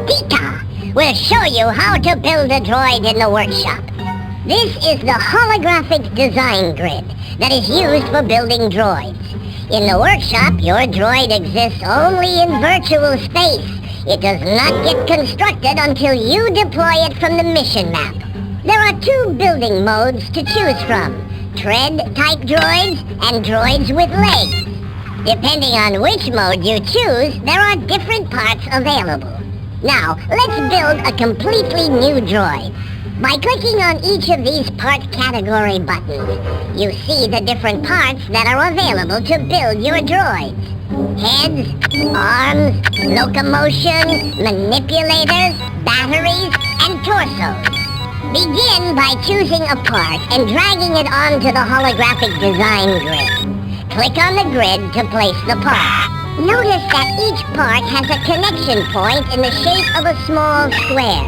Matika will show you how to build a droid in the workshop. This is the holographic design grid that is used for building droids. In the workshop, your droid exists only in virtual space. It does not get constructed until you deploy it from the mission map. There are 2 building modes to choose from: tread-type droids and droids with legs. Depending on which mode you choose, there are different parts available. Now, let's build a completely new droid. By clicking on each of these part category buttons, you see the different parts that are available to build your droids. Heads, arms, locomotion, manipulators, batteries, and torsos. Begin by choosing a part and dragging it onto the holographic design grid. Click on the grid to place the part. Notice that each part has a connection point in the shape of a small square.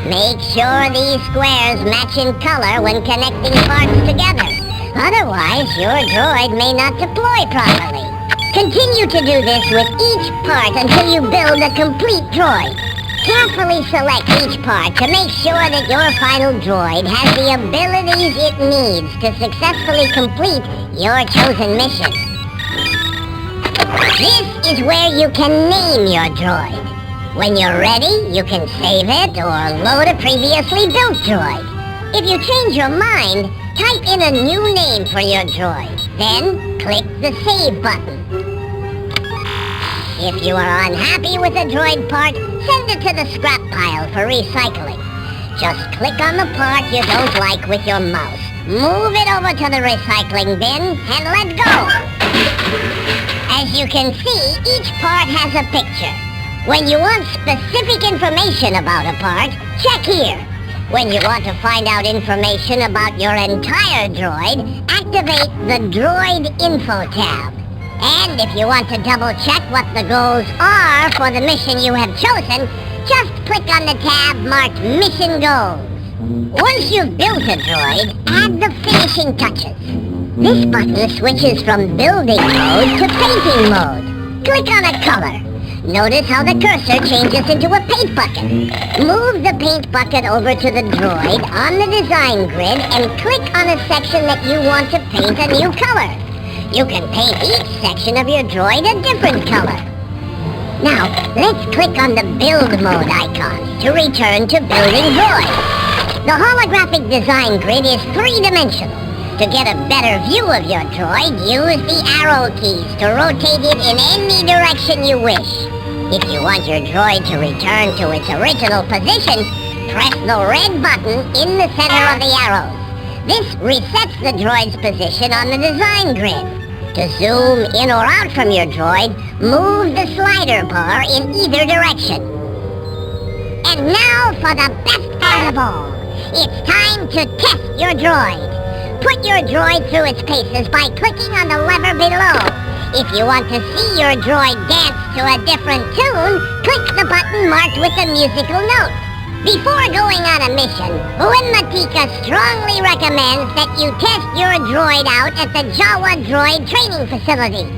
Make sure these squares match in color when connecting parts together. Otherwise, your droid may not deploy properly. Continue to do this with each part until you build a complete droid. Carefully select each part to make sure that your final droid has the abilities it needs to successfully complete your chosen mission. This is where you can name your droid. When you're ready, you can save it or load a previously built droid. If you change your mind, type in a new name for your droid. Then, click the Save button. If you are unhappy with a droid part, send it to the scrap pile for recycling. Just click on the part you don't like with your mouse. Move it over to the recycling bin and let go. As you can see, each part has a picture. When you want specific information about a part, check here. When you want to find out information about your entire droid, activate the Droid Info tab. And if you want to double-check what the goals are for the mission you have chosen, just click on the tab marked Mission Goals. Once you've built a droid, add the finishing touches. This button switches from building mode to painting mode. Click on a color. Notice how the cursor changes into a paint bucket. Move the paint bucket over to the droid on the design grid and click on a section that you want to paint a new color. You can paint each section of your droid a different color. Now, let's click on the build mode icon to return to building droid. The holographic design grid is 3-dimensional. To get a better view of your droid, use the arrow keys to rotate it in any direction you wish. If you want your droid to return to its original position, press the red button in the center of the arrows. This resets the droid's position on the design grid. To zoom in or out from your droid, move the slider bar in either direction. And now for the best part of all. It's time to test your droid. Put your droid through its paces by clicking on the lever below. If you want to see your droid dance to a different tune, click the button marked with the musical note. Before going on a mission, Matika strongly recommends that you test your droid out at the Jawa Droid Training Facility.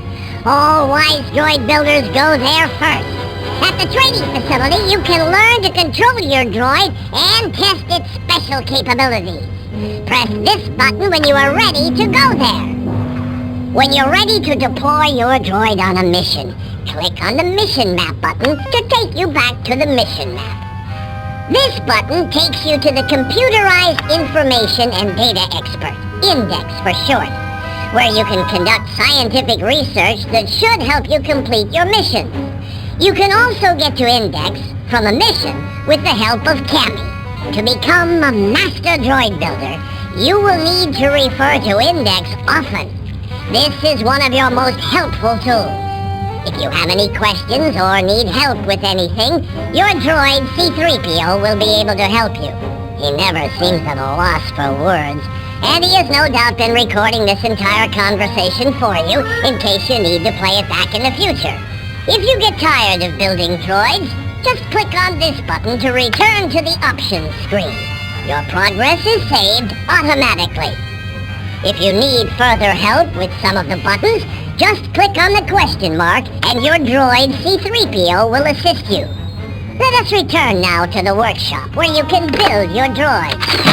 All wise droid builders go there first. At the training facility, you can learn to control your droid and test its special capabilities. Press this button when you are ready to go there. When you're ready to deploy your droid on a mission, click on the Mission Map button to take you back to the mission map. This button takes you to the Computerized Information and Data Expert, INDEX for short, where you can conduct scientific research that should help you complete your missions. You can also get to INDEX from a mission with the help of Cammy. To become a master droid builder, you will need to refer to INDEX often. This is one of your most helpful tools. If you have any questions or need help with anything, your droid C-3PO will be able to help you. He never seems at a loss for words, and he has no doubt been recording this entire conversation for you in case you need to play it back in the future. If you get tired of building droids, just click on this button to return to the options screen. Your progress is saved automatically. If you need further help with some of the buttons, just click on the question mark and your droid C-3PO will assist you. Let us return now to the workshop where you can build your droids.